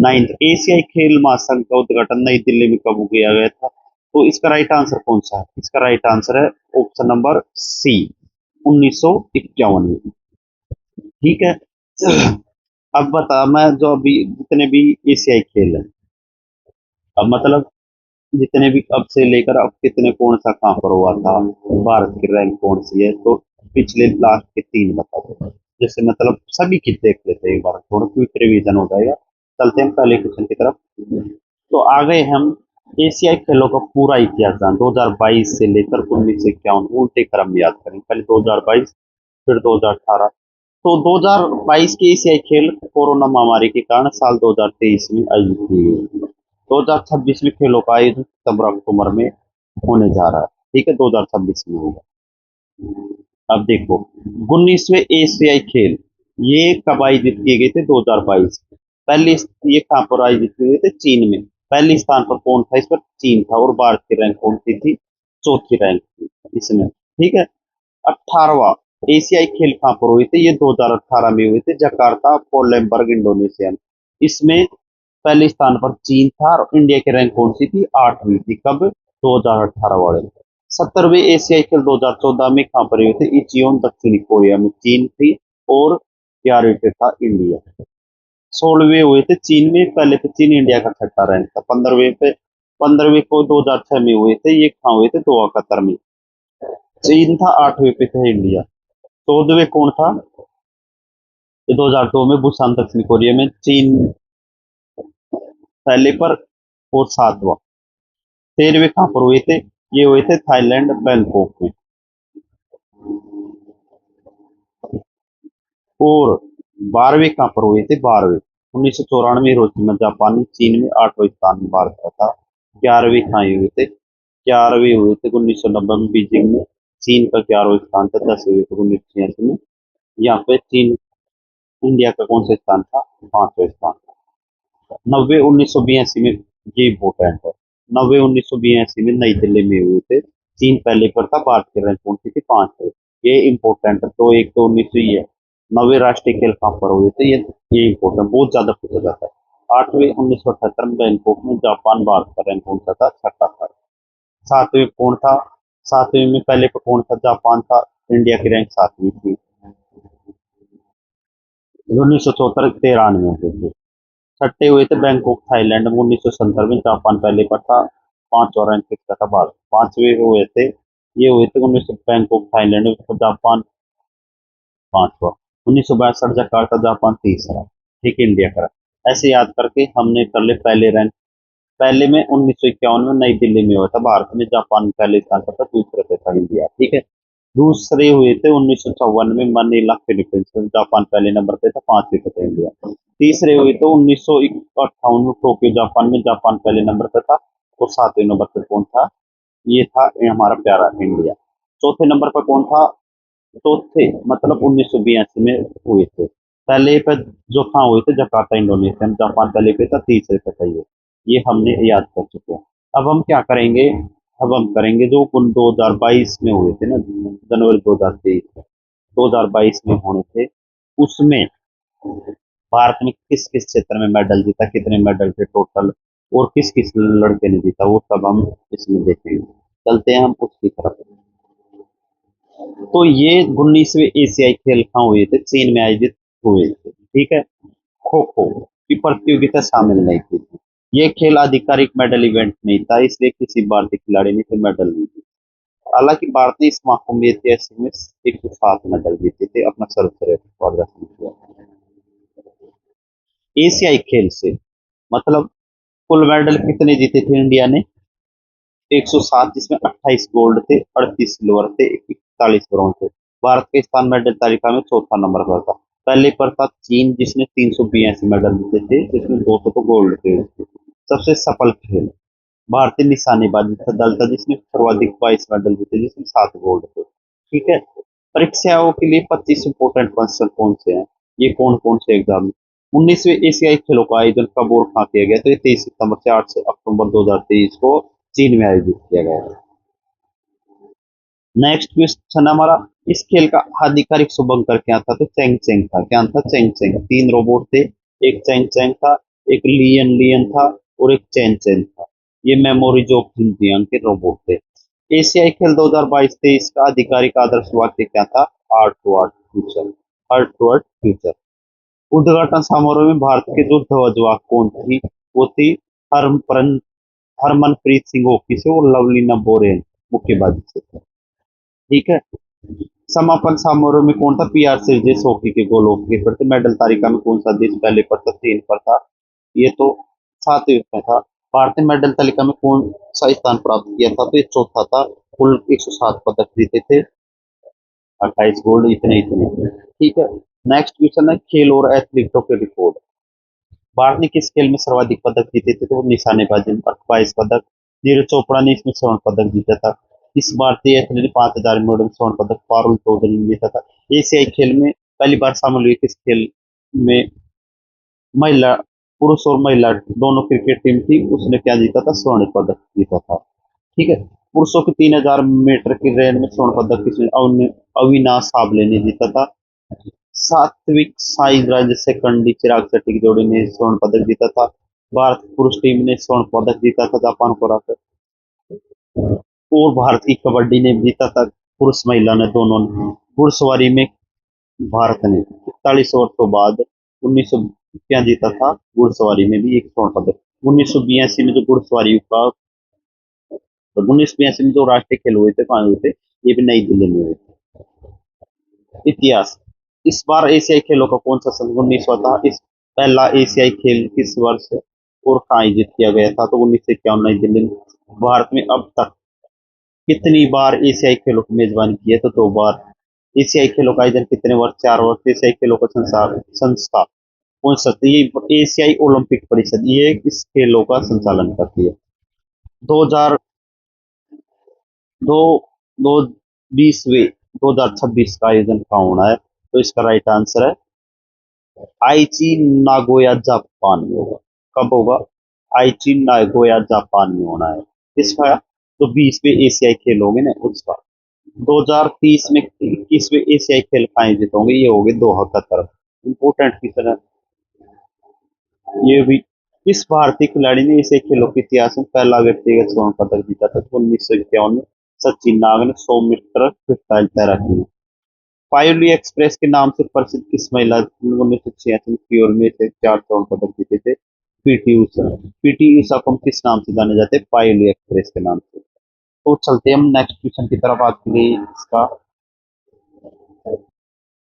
Ninth एशियाई खेल महासंघ का उद्घाटन नई दिल्ली में कब किया गया था? तो इसका राइट आंसर कौन सा है? इसका राइट आंसर है ऑप्शन नंबर सी, 1951 में। ठीक है। अब बता, मैं जो अभी जितने भी एशियाई खेल है, अब मतलब जितने भी अब से लेकर अब कितने कौन सा कहाँ पर हुआ था, भारत की रैंक कौन सी है, तो पिछले लास्ट के तीन बता दो। जैसे मतलब सभी की देख लेते हैं एक बार, थोड़ा क्विक रिवीजन हो जाएगा। चलते हैं पहले क्वेश्चन की तरफ। तो आ गए हम एशियाई खेलों का पूरा इतिहास जान, 2022 से लेकर 1951 उल्टे क्रम में याद करें। पहले 2022, फिर 2018। तो 2022 के एशियाई खेल कोरोना महामारी के कारण साल 2023 में आयोजित किए गए। 2026 में खेलों का आयोजन सितंबर अक्टूबर में होने जा रहा है। ठीक है, 2026 में होगा। अब देखो, 19वें एशियाई खेल ये कब आयोजित किए गए थे? 2022। पहले ये कहाँ पर आयोजित किए गए थे? चीन में। पहले स्थान पर कौन था? इस पर चीन था। और भारत की रैंक कौन सी थी? चौथी रैंक थी इसमें। ठीक है। 18वां एशियाई खेल कहाँ पर हुए थे? ये 2018 में हुए थे, जकार्ता पोलैंडबर्ग इंडोनेशिया में। इसमें पहले स्थान पर चीन था और इंडिया की रैंक कौन सी थी? 8वीं थी। कब? 2018 वाले। 70वें एशियाई खेल 2014 में कहाँ पर हुए थे? इचियोन दक्षिणी कोरिया में। चीन थी और 11वीं पे था इंडिया। 16वें हुए थे चीन में, पहले पे चीन इंडिया का छठा रैंक था। 15वें को 2006 में हुए थे, ये कहाँ हुए थे? दोहा कतर में। चीन था, 8वें पे था इंडिया। 14वें कौन था? ये 2002 में बुसान दक्षिण कोरिया में। चीन पहले पर और 7वां। 13वें कहाँ पर हुए थे? ये हुए थे थाईलैंड बैंकॉक में। और 12वें कहाँ पर हुए थे? 12वें 1994 हिरोशिमा जापान में। चीन में। 8वें स्थान में भारत का था। 11वें कहाँ हुए थे? 11वें हुए थे 1990 में बीजिंग में। चीन का 11वां स्थान था। 10वें थे 1986 में। यहाँ पे चीन, इंडिया का कौन सा स्थान था? 5वां स्थान। 90 1982 में, ये इम्पोर्टेंट है, 90 1982 में नई दिल्ली में हुए थे। चीन पहले पर था, भारत की रैंक कौन सी थी? 5 है। ये इम्पोर्टेंट है। तो एक तो 1900 ही है। 9वें राष्ट्रीय खेल कहाँ पर हुए थे? ये इम्पोर्टेंट, बहुत ज्यादा पूछा जाता है। 8वें 1978 में बैंकॉक में जापान। भारत का रैंक कौन सा था? छठा था। 7वें कौन था? 7वें में पहले पर कौन था? जापान था। इंडिया की रैंक 7वीं थी। 1974 93 में। छठे हुए थे बैंकॉक थाईलैंड में 1970 में। जापान पहले पर था। 5वां रैंक किसका था? भारत। 5वें हुए थे, ये हुए थे 1900 बैंकॉक थाईलैंड में। तो जापान 5वां। 1962 जकार्ता जापान 3रा। ठीक है, इंडिया का। ऐसे याद करके हमने कर ले पहले रैंक। पहले में 1951 में नई दिल्ली में हुआ था भारत में। जापान पहले स्थान पर था, दूसरे पे था इंडिया। ठीक है। दूसरे हुए थे 1954 में मनीला फिलीपींस में। जापान पहले नंबर पे था, 5वें पे था इंडिया। तीसरे हुए तो 1958 में टोक्यो जापान में। जापान पहले नंबर पे था। और 7वें नंबर पे कौन था? ये था, ये हमारा प्यारा इंडिया। चौथे नंबर पर कौन था? चौथे मतलब 1982 में हुए थे। पहले पे जो कहाँ हुए थे? जकार्ता इंडोनेशिया में। जापान पहले पे था, तीसरे पे था ये हमने याद कर चुके हैं। अब हम क्या करेंगे? अब हम करेंगे जो 2022 में हुए थे ना, जनवरी 2023 में, 2022 में होने थे, उसमें भारत ने किस किस क्षेत्र में मेडल जीता, कितने मेडल थे टोटल, और किस किस लड़के ने जीता, वो सब हम इसमें देखेंगे। चलते हैं हम उसकी तरफ। तो ये 19वें एशियाई खेल कहाँ हुए थे? चीन में आयोजित हुए थे। ठीक है। खो खो की प्रतियोगिता शामिल नहीं थी। ये खेल आधिकारिक मेडल इवेंट नहीं था, इसलिए किसी भारतीय खिलाड़ी ने फिर मेडल नहीं जीता। हालांकि भारत ने इस महाकुंभ में ऐतिहासिक में 107 मेडल जीते थे, अपना सर्वश्रेष्ठ प्रदर्शन किया। एशियाई खेल से मतलब कुल मेडल कितने जीते थे इंडिया ने? 107, जिसमें 28 गोल्ड थे, 38 सिल्वर थे, 41 ब्रॉन्ज थे। भारत के स्थान मेडल तालिका में चौथा नंबर पर था। पहले पर था चीन, जिसने 382 मेडल जीते थे, जिसमें 200 तो गोल्ड थे। सबसे सफल खेल भारतीय निशानेबाजी का दल था, जिसने सर्वाधिक 22 मेडल जीते, जिसमें 7 गोल्ड थे। ठीक है। परीक्षाओं के लिए 25 इंपोर्टेंट क्वेश्चन कौन से हैं? ये कौन कौन से एग्जाम? 19वें एशियाई खेलों का आयोजन कब और कहाँ किया गया? तो ये 23 सितंबर से 8 से अक्टूबर 2023 को चीन में आयोजित किया गया है। नेक्स्ट क्वेश्चन हमारा, इस खेल का आधिकारिक शुभंकर क्या था? तो चेंग चेंग था। क्या था? Cheng Cheng. 3 रोबोट थे, एक चेंग चेंग था। एक लियन लियन था और एक चैन चैन था। ये मेमोरी जो जिनजियांग के रोबोट थे। एशियाई खेल 2022-23 का आधिकारिक आदर्श वाक्य क्या था? Heart to heart future. Heart to heart future. उद्घाटन समारोह में भारत के जो ध्वजवाहक कौन थी? वो थी हरमपरन हरमनप्रीत सिंह हॉकी से और लवलीना बोरेन मुक्केबाजी से। ठीक है। समापन समारोह में कौन था? पीआर सिरजेश हॉकी के गोलों के प्रति मेडल तालिका में कौन सा देश पहले पर था? 3 पर था। ये तो 7वें पे था। भारत ने मेडल तालिका में कौन सा स्थान प्राप्त किया था? तो ये चौथा था। कुल 107 पदक जीते थे, 28 गोल्ड, इतने इतने। ठीक है। नेक्स्ट क्वेश्चन है खेल और एथलीटों के रिकॉर्ड। भारत ने किस खेल में सर्वाधिक पदक जीते थे? तो वो निशानेबाजी में 22 पदक। नीरज चोपड़ा ने इसमें स्वर्ण पदक जीता था। इस भारतीय एथलीट ने 5000 मीटर में स्वर्ण पदक पारुल चौधरी ने जीता था। एशियाई खेल में पहली बार शामिल हुई किस खेल में महिला, पुरुष और महिला दोनों क्रिकेट टीम थी, उसने क्या जीता था? स्वर्ण पदक जीता था। ठीक है। पुरुषों के 3000 मीटर की रेस में स्वर्ण पदक किसने? अविनाश साबले ने जीता था। सात्विक साईराज सेकंडी चिराग शेट्टी की जोड़ी ने स्वर्ण पदक जीता था। भारत पुरुष टीम ने स्वर्ण पदक जीता था जापान को हराकर। और भारत की कबड्डी ने जीता था, पुरुष महिला ने दोनों ने। घुड़सवारी में भारत ने 41 वर्षों बाद 1900 क्या जीता था? घुड़सवारी में भी एक स्वर्ण पदक। 1982 में जो घुड़सवारी का, तो 1982 में जो राष्ट्रीय खेल हुए थे, कहाँ हुए थे? ये भी नई दिल्ली में हुए थे। इतिहास। इस बार एशियाई खेलों का कौन सा संघ 19वां था? इस पहला एशियाई खेल किस वर्ष और कहाँ आयोजित किया गया था? तो 1951 नई दिल्ली में। भारत में अब तक कितनी बार एशियाई खेलों की मेजबानी की है? तो 2 बार। एशियाई खेलों का आयोजन कितने वर्ष? 4 वर्ष। एशियाई खेलों का संसार संस्था कौन सा? तो ये एशियाई ओलंपिक परिषद, ये इस खेलों का संचालन करती है। 2000 दो दो 2026 का आयोजन कहाँ होना है? तो इसका राइट आंसर है आईची नागोया जापान में होगा। कब होगा? आईची नागोया जापान में होना है। किसका? तो 20वें एशियाई खेल होंगे ना, उसका। 2030 में 21वें एशियाई खेल कहाँ आयोजित होंगे? ये होंगे दोहा कतर। इंपोर्टेंट की तरह ये भी। किस भारतीय खिलाड़ी ने एशियाई खेलों के इतिहास में पहला व्यक्तिगत स्वर्ण पदक जीता था? तो 1951 में सचिन नाग ने 100 मीटर फ्रीस्टाइल तैराकी में। पायोली एक्सप्रेस के नाम से प्रसिद्ध किस महिला ने 1986 में प्योर में से 4 स्वर्ण पदक जीते थे? पीटी उषा। पीटी उषा को हम किस नाम से जाने जाते हैं? पायोली एक्सप्रेस के नाम से। तो चलते हैं हम नेक्स्ट क्वेश्चन की तरफ। आज के लिए इसका